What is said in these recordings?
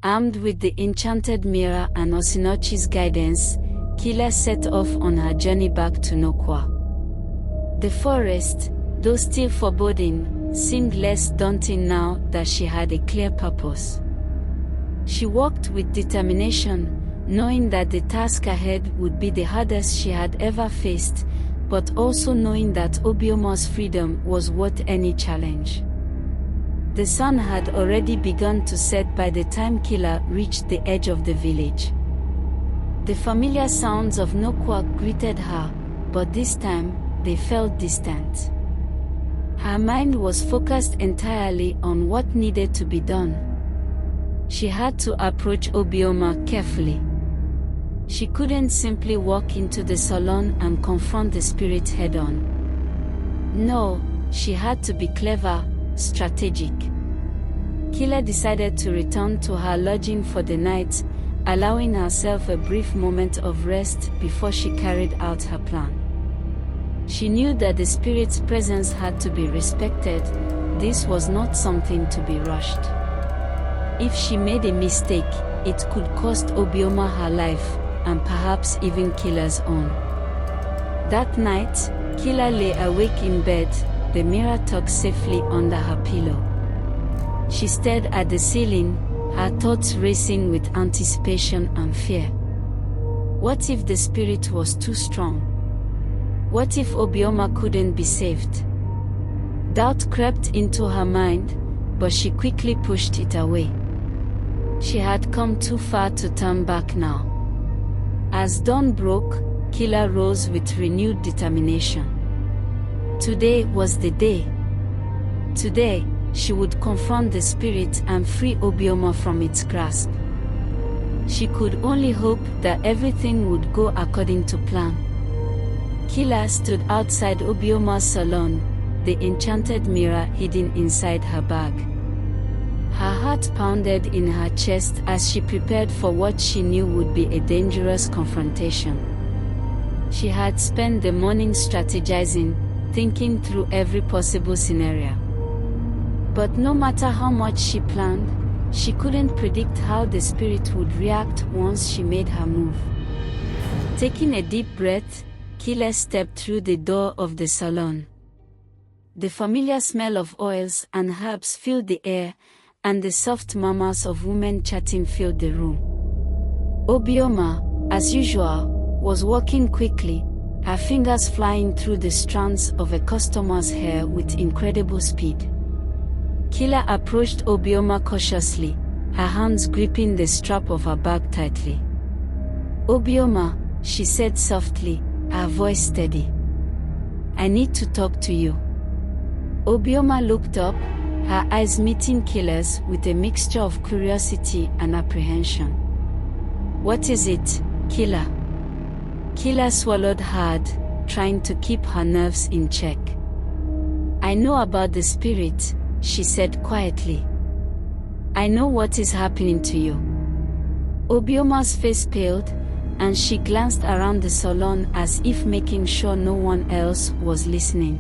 Armed with the enchanted mirror and Osinochi's guidance, Kila set off on her journey back to Nokwa. The forest, though still foreboding, seemed less daunting now that she had a clear purpose. She walked with determination, knowing that the task ahead would be the hardest she had ever faced, but also knowing that Obioma's freedom was worth any challenge. The sun had already begun to set by the time Kila reached the edge of the village. The familiar sounds of Nokwa greeted her, but this time, they felt distant. Her mind was focused entirely on what needed to be done. She had to approach Obioma carefully. She couldn't simply walk into the salon and confront the spirit head-on. No, she had to be clever, strategic. Kila decided to return to her lodging for the night, allowing herself a brief moment of rest before she carried out her plan. She knew that the spirit's presence had to be respected. This was not something to be rushed. If she made a mistake, it could cost Obioma her life, and perhaps even Kila's own. That night, Kila lay awake in bed, the mirror tucked safely under her pillow. She stared at the ceiling, her thoughts racing with anticipation and fear. What if the spirit was too strong? What if Obioma couldn't be saved? Doubt crept into her mind, but she quickly pushed it away. She had come too far to turn back now. As dawn broke, Kila rose with renewed determination. Today was the day. Today, she would confront the spirit and free Obioma from its grasp. She could only hope that everything would go according to plan. Kila stood outside Obioma's salon, the enchanted mirror hidden inside her bag. Her heart pounded in her chest as she prepared for what she knew would be a dangerous confrontation. She had spent the morning strategizing, thinking through every possible scenario. But no matter how much she planned, she couldn't predict how the spirit would react once she made her move. Taking a deep breath, Kila stepped through the door of the salon. The familiar smell of oils and herbs filled the air, and the soft murmurs of women chatting filled the room. Obioma, as usual, was walking quickly, her fingers flying through the strands of a customer's hair with incredible speed. Kila approached Obioma cautiously, her hands gripping the strap of her bag tightly. "Obioma," she said softly, her voice steady. "I need to talk to you." Obioma looked up, her eyes meeting Kila's with a mixture of curiosity and apprehension. "What is it, Kila?" Kila swallowed hard, trying to keep her nerves in check. "I know about the spirit," she said quietly. "I know what is happening to you." Obioma's face paled, and she glanced around the salon as if making sure no one else was listening.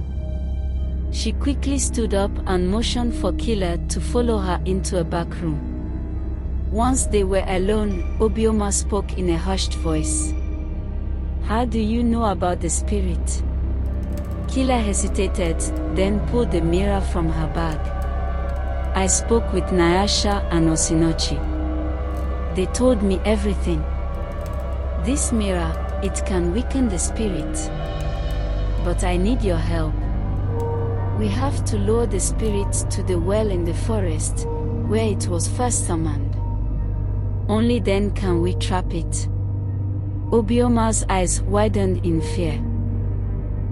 She quickly stood up and motioned for Kila to follow her into a back room. Once they were alone, Obioma spoke in a hushed voice. "How do you know about the spirit?" Kila hesitated, then pulled the mirror from her bag. "I spoke with Nyasha and Osinochi. They told me everything. This mirror, it can weaken the spirit. But I need your help. We have to lure the spirit to the well in the forest, where it was first summoned. Only then can we trap it." Obioma's eyes widened in fear.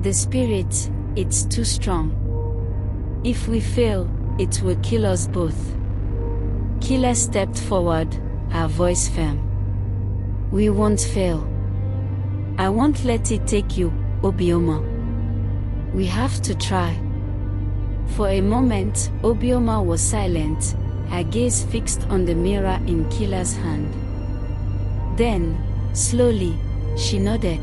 "The spirit, it's too strong. If we fail, it will kill us both." Kila stepped forward, her voice firm. "We won't fail. I won't let it take you, Obioma. We have to try." For a moment, Obioma was silent, her gaze fixed on the mirror in Kila's hand. Then, slowly, she nodded.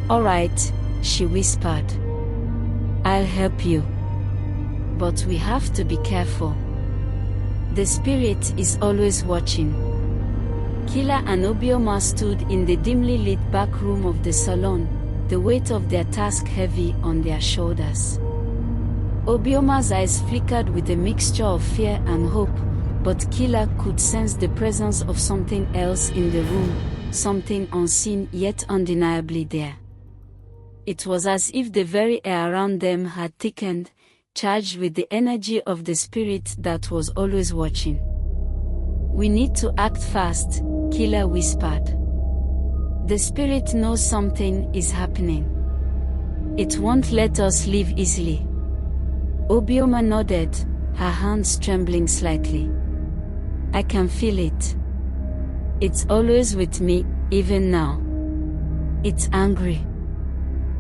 "All right," she whispered. "I'll help you. But we have to be careful. The spirit is always watching. Kila and Obioma stood in the dimly lit back room of the salon, the weight of their task heavy on their shoulders. Obioma's eyes flickered with a mixture of fear and hope, but Kila could sense the presence of something else in the room, something unseen yet undeniably there. It was as if the very air around them had thickened, charged with the energy of the spirit that was always watching. "We need to act fast," Kila whispered. "The spirit knows something is happening. It won't let us leave easily." Obioma nodded, her hands trembling slightly. "I can feel it. It's always with me, even now. It's angry."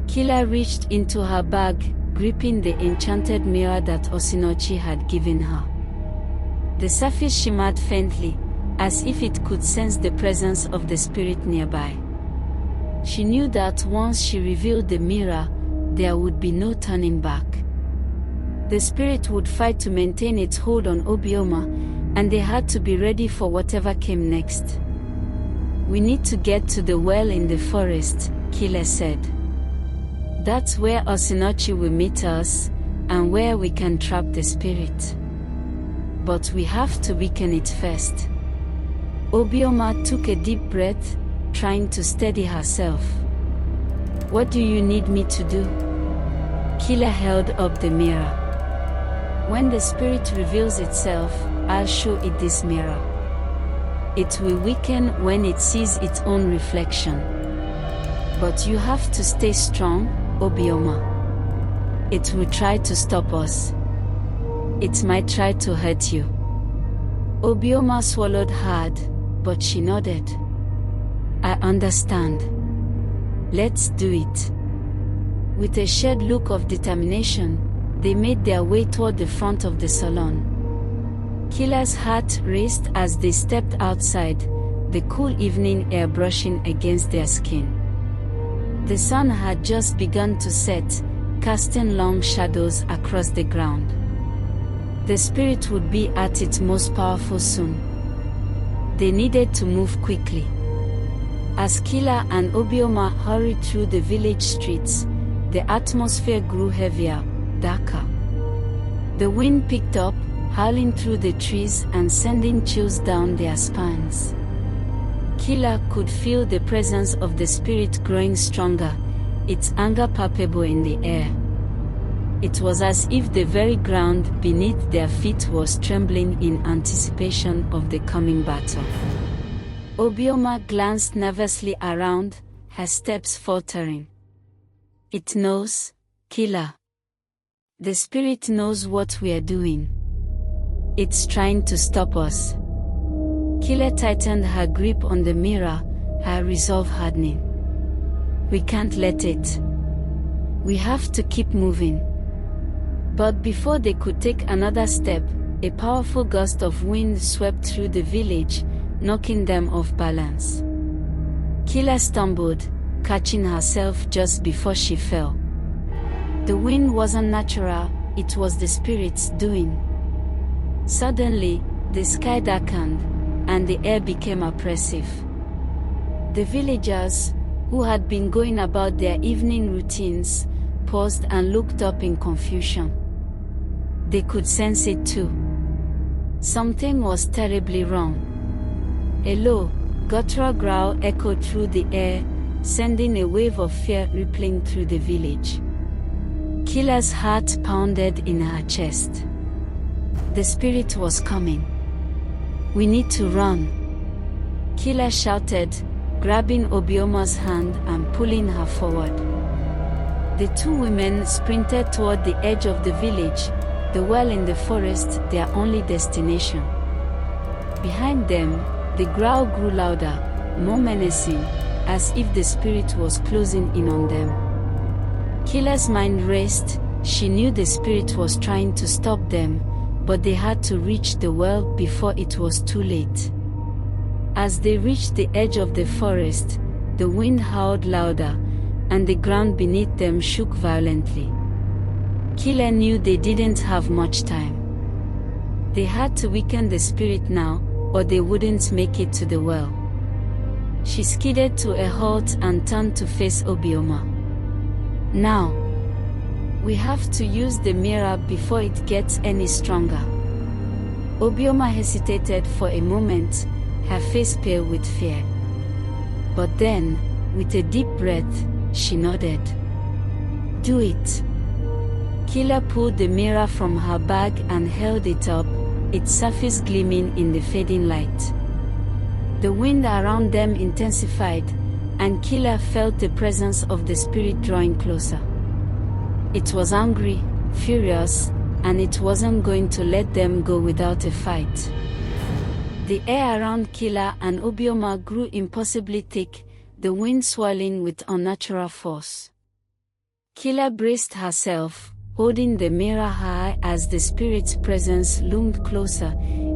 Kila reached into her bag, gripping the enchanted mirror that Osinochi had given her. The surface shimmered faintly, as if it could sense the presence of the spirit nearby. She knew that once she revealed the mirror, there would be no turning back. The spirit would fight to maintain its hold on Obioma, and they had to be ready for whatever came next. "We need to get to the well in the forest," Kila said. "That's where Osinochi will meet us, and where we can trap the spirit. But we have to weaken it first." Obioma took a deep breath, trying to steady herself. "What do you need me to do?" Kila held up the mirror. "When the spirit reveals itself, I'll show it this mirror. It will weaken when it sees its own reflection. But you have to stay strong, Obioma. It will try to stop us. It might try to hurt you." Obioma swallowed hard, but she nodded. "I understand. Let's do it." With a shared look of determination, they made their way toward the front of the salon. Kila's heart raced as they stepped outside, the cool evening air brushing against their skin. The sun had just begun to set, casting long shadows across the ground. The spirit would be at its most powerful soon. They needed to move quickly. As Kila and Obioma hurried through the village streets, the atmosphere grew heavier, darker. The wind picked up, howling through the trees and sending chills down their spines. Kila could feel the presence of the spirit growing stronger, its anger palpable in the air. It was as if the very ground beneath their feet was trembling in anticipation of the coming battle. Obioma glanced nervously around, her steps faltering. "It knows, Kila. The spirit knows what we are doing. It's trying to stop us." Kila tightened her grip on the mirror, her resolve hardening. "We can't let it. We have to keep moving." But before they could take another step, a powerful gust of wind swept through the village, knocking them off balance. Kila stumbled, catching herself just before she fell. The wind wasn't natural, it was the spirit's doing. Suddenly, the sky darkened, and the air became oppressive. The villagers, who had been going about their evening routines, paused and looked up in confusion. They could sense it too. Something was terribly wrong. A low, guttural growl echoed through the air, sending a wave of fear rippling through the village. Kila's heart pounded in her chest. The spirit was coming. "We need to run," Kila shouted, grabbing Obioma's hand and pulling her forward. The two women sprinted toward the edge of the village, the well in the forest their only destination. Behind them, the growl grew louder, more menacing, as if the spirit was closing in on them. Kila's mind raced. She knew the spirit was trying to stop them, but they had to reach the well before it was too late. As they reached the edge of the forest, the wind howled louder, and the ground beneath them shook violently. Kila knew they didn't have much time. They had to weaken the spirit now, or they wouldn't make it to the well. She skidded to a halt and turned to face Obioma. Now, we have to use the mirror before it gets any stronger. Obioma hesitated for a moment, her face pale with fear. But then, with a deep breath, she nodded. Do it. Kila pulled the mirror from her bag and held it up, its surface gleaming in the fading light. The wind around them intensified, and Kila felt the presence of the spirit drawing closer. It was angry, furious, and it wasn't going to let them go without a fight. The air around Kila and Obioma grew impossibly thick, the wind swirling with unnatural force. Kila braced herself, holding the mirror high as the spirit's presence loomed closer,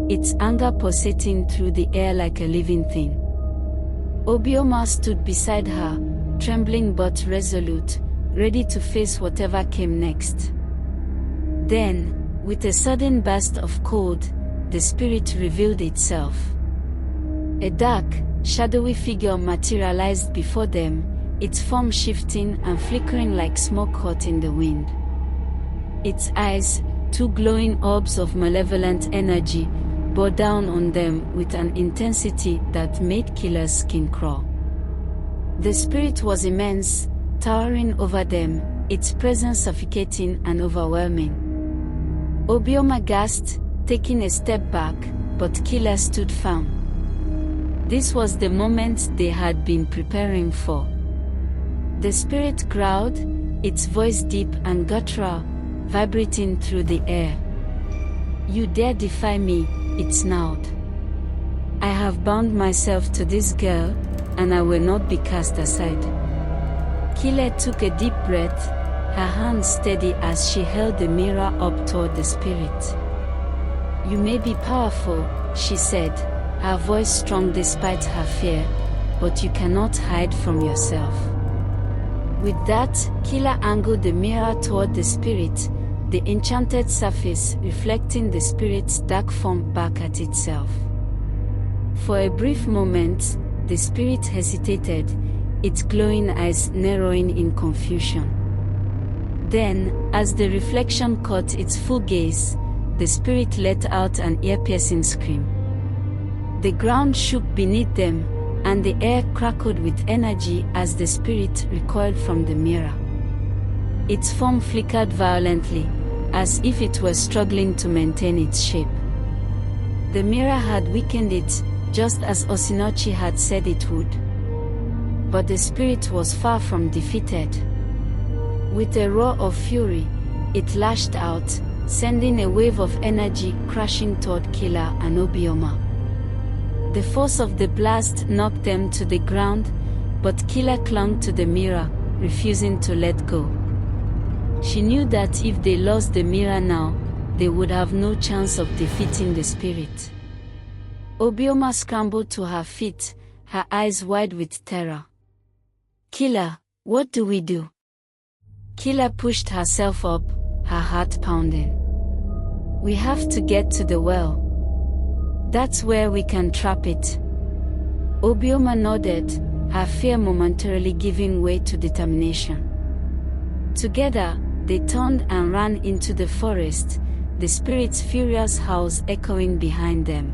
its anger pulsating through the air like a living thing. Obioma stood beside her, trembling but resolute, ready to face whatever came next. Then, with a sudden burst of cold, the spirit revealed itself. A dark, shadowy figure materialized before them, its form shifting and flickering like smoke caught in the wind. Its eyes, two glowing orbs of malevolent energy, bore down on them with an intensity that made Kila's skin crawl. The spirit was immense, towering over them, its presence suffocating and overwhelming. Obioma gasped, taking a step back, but Kila stood firm. This was the moment they had been preparing for. The spirit growled, its voice deep and guttural, vibrating through the air. You dare defy me, it snarled. I have bound myself to this girl, and I will not be cast aside. Kila took a deep breath, her hand steady as she held the mirror up toward the spirit. You may be powerful, she said, her voice strong despite her fear, but you cannot hide from yourself. With that, Kila angled the mirror toward the spirit, the enchanted surface reflecting the spirit's dark form back at itself. For a brief moment, the spirit hesitated, its glowing eyes narrowing in confusion. Then, as the reflection caught its full gaze, the spirit let out an ear-piercing scream. The ground shook beneath them, and the air crackled with energy as the spirit recoiled from the mirror. Its form flickered violently, as if it were struggling to maintain its shape. The mirror had weakened it, just as Osinochi had said it would. But the spirit was far from defeated. With a roar of fury, it lashed out, sending a wave of energy crashing toward Kila and Obioma. The force of the blast knocked them to the ground, but Kila clung to the mirror, refusing to let go. She knew that if they lost the mirror now, they would have no chance of defeating the spirit. Obioma scrambled to her feet, her eyes wide with terror. Kila, what do we do? Kila pushed herself up, her heart pounding. We have to get to the well. That's where we can trap it. Obioma nodded, her fear momentarily giving way to determination. Together, they turned and ran into the forest, the spirit's furious howls echoing behind them.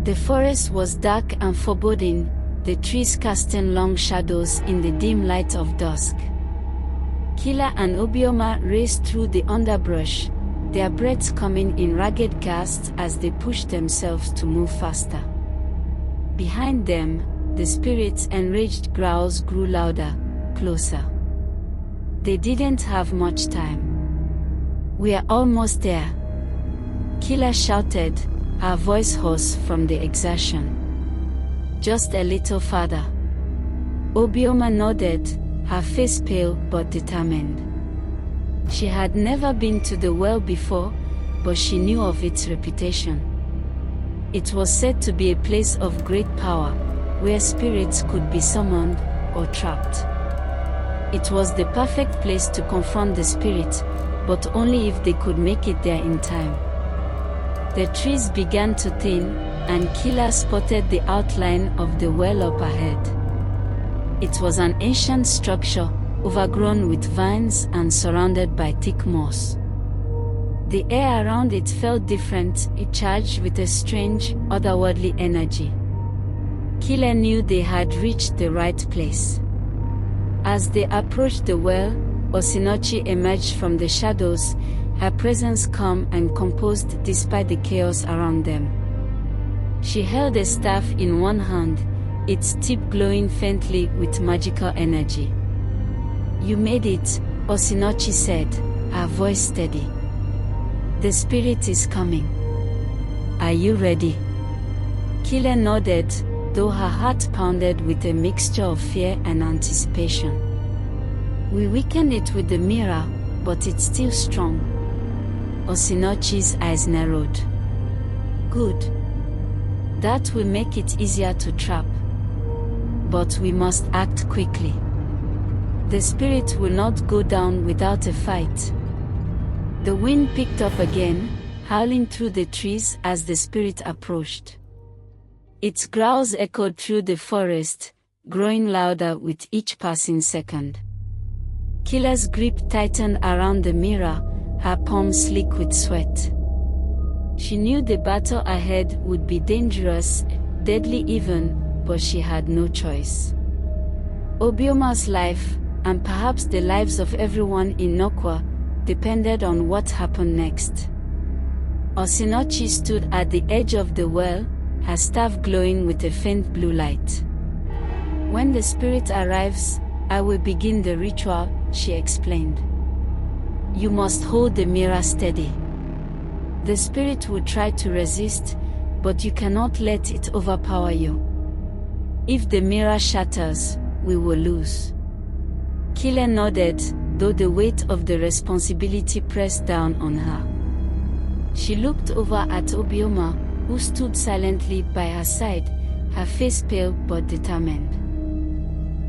The forest was dark and foreboding, the trees casting long shadows in the dim light of dusk. Kila and Obioma raced through the underbrush, their breaths coming in ragged gasps as they pushed themselves to move faster. Behind them, the spirit's enraged growls grew louder, closer. They didn't have much time. We are almost there. Kila shouted, her voice hoarse from the exertion. Just a little farther. Obioma nodded, her face pale but determined. She had never been to the well before, but she knew of its reputation. It was said to be a place of great power, where spirits could be summoned or trapped. It was the perfect place to confront the spirit, but only if they could make it there in time. The trees began to thin, and Kila spotted the outline of the well up ahead. It was an ancient structure, overgrown with vines and surrounded by thick moss. The air around it felt different, it charged with a strange, otherworldly energy. Kila knew they had reached the right place. As they approached the well, Osinochi emerged from the shadows, her presence calm and composed despite the chaos around them. She held a staff in one hand, its tip glowing faintly with magical energy. "You made it," Osinochi said, her voice steady. "The spirit is coming. Are you ready?" Kila nodded, though her heart pounded with a mixture of fear and anticipation. "We weakened it with the mirror, but it's still strong." Osinochi's eyes narrowed. "Good. That will make it easier to trap. But we must act quickly. The spirit will not go down without a fight." The wind picked up again, howling through the trees as the spirit approached. Its growls echoed through the forest, growing louder with each passing second. Kila's grip tightened around the mirror, her palms slick with sweat. She knew the battle ahead would be dangerous, deadly even, but she had no choice. Obioma's life, and perhaps the lives of everyone in Nokwa, depended on what happened next. Osinochi stood at the edge of the well, her staff glowing with a faint blue light. "When the spirit arrives, I will begin the ritual," she explained. "You must hold the mirror steady. The spirit will try to resist, but you cannot let it overpower you. If the mirror shatters, we will lose." Kila nodded, though the weight of the responsibility pressed down on her. She looked over at Obioma, who stood silently by her side, her face pale but determined.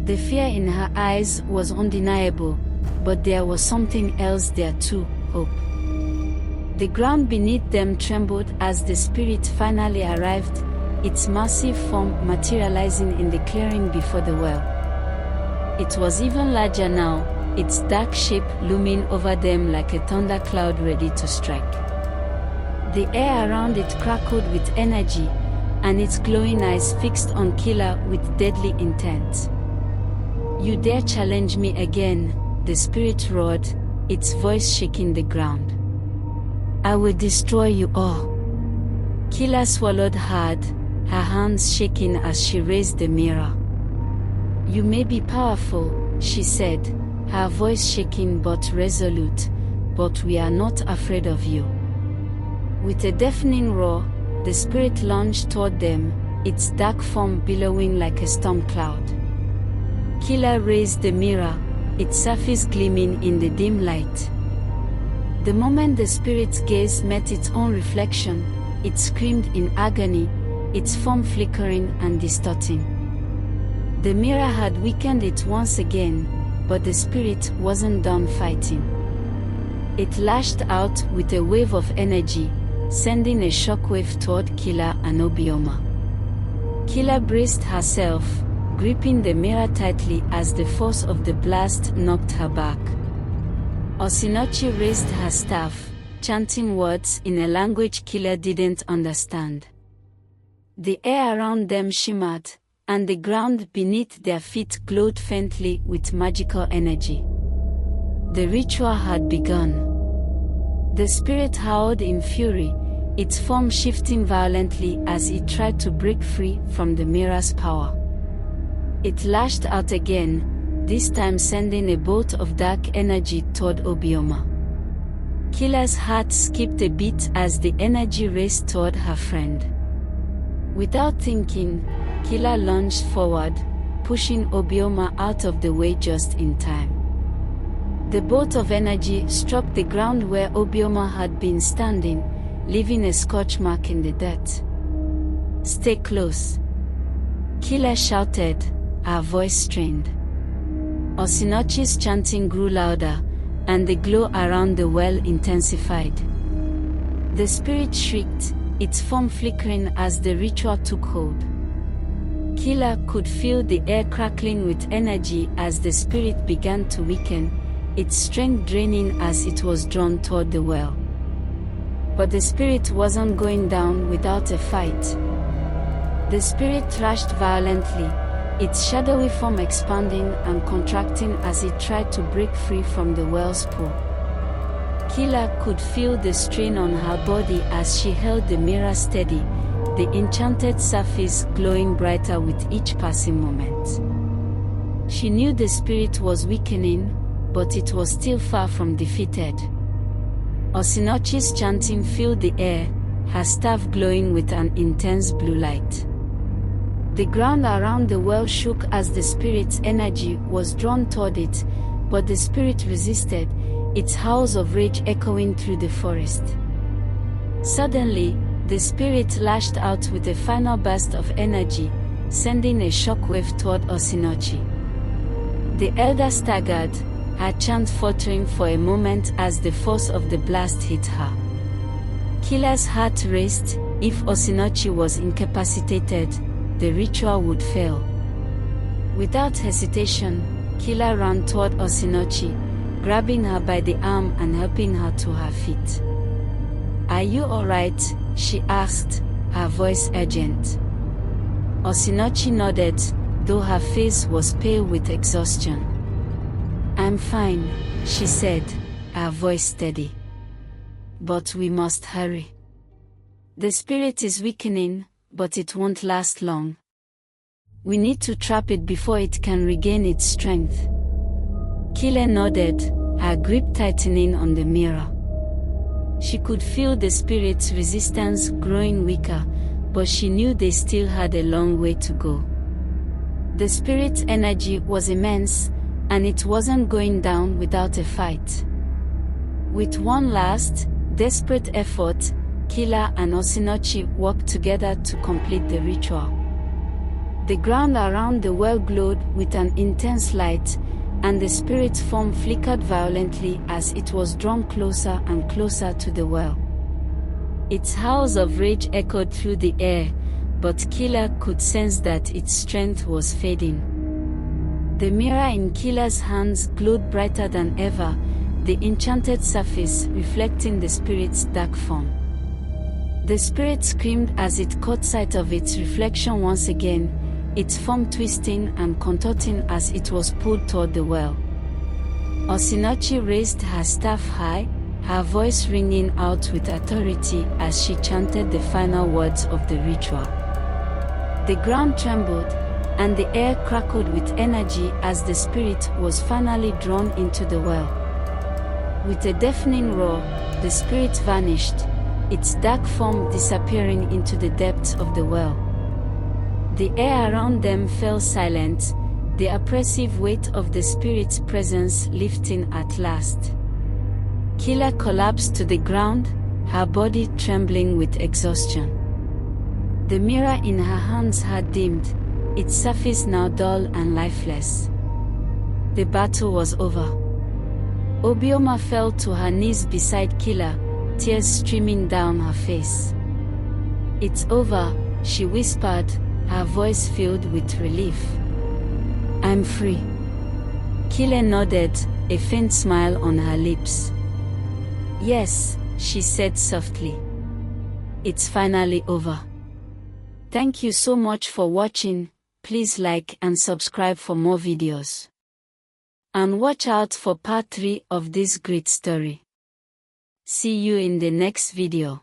The fear in her eyes was undeniable, but there was something else there too, hope. The ground beneath them trembled as the spirit finally arrived, its massive form materializing in the clearing before the well. It was even larger now, its dark shape looming over them like a thundercloud ready to strike. The air around it crackled with energy, and its glowing eyes fixed on Kila with deadly intent. "You dare challenge me again," the spirit roared, its voice shaking the ground. "I will destroy you all." Kila swallowed hard, her hands shaking as she raised the mirror. "You may be powerful," she said, her voice shaking but resolute, "but we are not afraid of you." With a deafening roar, the spirit lunged toward them, its dark form billowing like a storm cloud. Kila raised the mirror, its surface gleaming in the dim light. The moment the spirit's gaze met its own reflection, it screamed in agony, its form flickering and distorting. The mirror had weakened it once again, but the spirit wasn't done fighting. It lashed out with a wave of energy, sending a shockwave toward Kila and Obioma. Kila braced herself, gripping the mirror tightly as the force of the blast knocked her back. Osinochi raised her staff, chanting words in a language Kila didn't understand. The air around them shimmered, and the ground beneath their feet glowed faintly with magical energy. The ritual had begun. The spirit howled in fury, its form shifting violently as it tried to break free from the mirror's power. It lashed out again, this time sending a bolt of dark energy toward Obioma. Kila's heart skipped a beat as the energy raced toward her friend. Without thinking, Kila lunged forward, pushing Obioma out of the way just in time. The bolt of energy struck the ground where Obioma had been standing, leaving a scorch mark in the dirt. "Stay close," Kila shouted, her voice strained. Osinochi's chanting grew louder, and the glow around the well intensified. The spirit shrieked, its form flickering as the ritual took hold. Kila could feel the air crackling with energy as the spirit began to weaken, its strength draining as it was drawn toward the well. But the spirit wasn't going down without a fight. The spirit thrashed violently, its shadowy form expanding and contracting as it tried to break free from the well's pull. Kila could feel the strain on her body as she held the mirror steady, the enchanted surface glowing brighter with each passing moment. She knew the spirit was weakening, but it was still far from defeated. Osinochi's chanting filled the air, her staff glowing with an intense blue light. The ground around the well shook as the spirit's energy was drawn toward it, but the spirit resisted, its howls of rage echoing through the forest. Suddenly, the spirit lashed out with a final burst of energy, sending a shockwave toward Osinochi. The elder staggered, her chant faltering for a moment as the force of the blast hit her. Kila's heart raced. If Osinochi was incapacitated, the ritual would fail. Without hesitation, Kila ran toward Osinochi, grabbing her by the arm and helping her to her feet. "Are you alright?" she asked, her voice urgent. Osinochi nodded, though her face was pale with exhaustion. "I'm fine," she said, her voice steady. "But we must hurry. The spirit is weakening, but it won't last long. We need to trap it before it can regain its strength." Kila nodded, her grip tightening on the mirror. She could feel the spirit's resistance growing weaker, but she knew they still had a long way to go. The spirit's energy was immense, and it wasn't going down without a fight. With one last, desperate effort, Kila and Osinochi worked together to complete the ritual. The ground around the well glowed with an intense light, and the spirit's form flickered violently as it was drawn closer and closer to the well. Its howls of rage echoed through the air, but Kila could sense that its strength was fading. The mirror in Kila's hands glowed brighter than ever, the enchanted surface reflecting the spirit's dark form. The spirit screamed as it caught sight of its reflection once again, its form twisting and contorting as it was pulled toward the well. Osinochi raised her staff high, her voice ringing out with authority as she chanted the final words of the ritual. The ground trembled, and the air crackled with energy as the spirit was finally drawn into the well. With a deafening roar, the spirit vanished, its dark form disappearing into the depths of the well. The air around them fell silent, the oppressive weight of the spirit's presence lifting at last. Kila collapsed to the ground, her body trembling with exhaustion. The mirror in her hands had dimmed, its surface now dull and lifeless. The battle was over. Obioma fell to her knees beside Kila, tears streaming down her face. "It's over," she whispered, her voice filled with relief. "I'm free." Kila nodded, a faint smile on her lips. "Yes," she said softly. "It's finally over." Thank you so much for watching. Please like and subscribe for more videos. And watch out for part 3 of this great story. See you in the next video.